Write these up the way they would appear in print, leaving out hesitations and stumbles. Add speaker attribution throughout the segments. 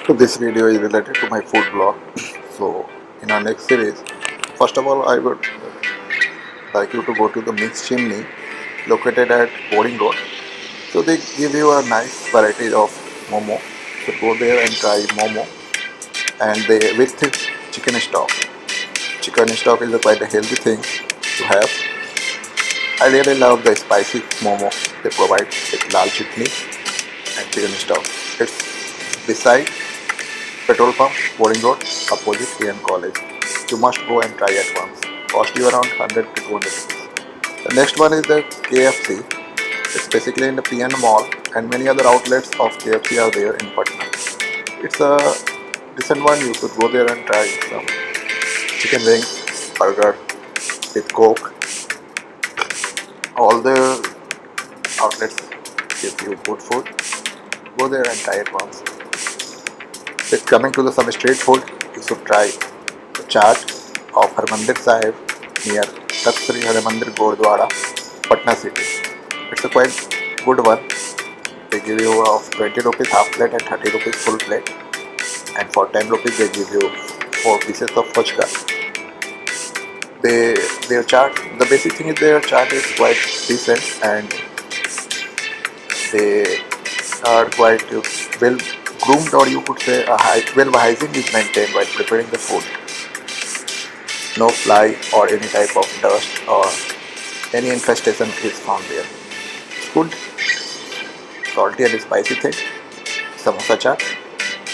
Speaker 1: So this video is related to my food blog. So in our next series, first of all, I would like you to go to the Ming's Chimney located at Boarding Road. So they give you a nice variety of momo. So go there and try momo, and they with chicken stock. Chicken stock is a quite a healthy thing to have. I really love the spicy momo they provide with lal chutney and chicken stock. It's beside petrol pump, Boarding Road, opposite PN College. You must go and try at once. Cost you around 100 to 200 rupees. The next one is the KFC. It's basically in the PN Mall, and many other outlets of KFC are there in Patna. It's a decent one. You could go there and try some chicken wings, burger with Coke. All the outlets give you good food. Go there and try it once. With coming to some street food, you should try the chaat of Harimandir Sahib near Sri Harimandir Gurdwara, Patna city. It's a quite good one. They give you of 20 rupees half plate and 30 rupees full plate. And for 10 rupees they give you 4 pieces of fuchka. Their chaat, the basic thing is their chaat is quite decent, and they are quite well groomed, or you could say well hygiene is maintained while preparing the food. No fly or any type of dust or any infestation is found there. It's good, salty and spicy thing. Samosa chaat,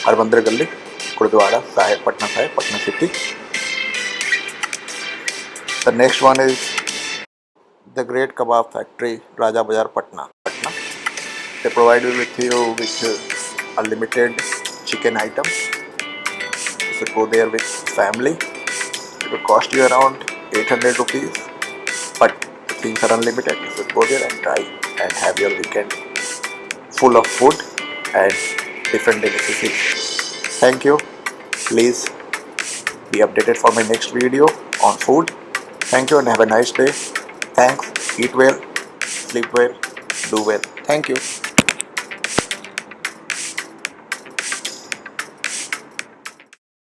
Speaker 1: Harimandir Gali, Gurdwara, Sahib, Patna city. The next one is the Great Kabab Factory, Raja Bazar, Patna. They provide you with unlimited chicken items. You should go there with family. It will cost you around 800 rupees, but the things are unlimited. You should go there and try and have your weekend full of food and different delicacies. Thank you. Please be updated for my next video on food. Thank you and have a nice day. Thanks. Eat well, sleep well, do well. Thank you.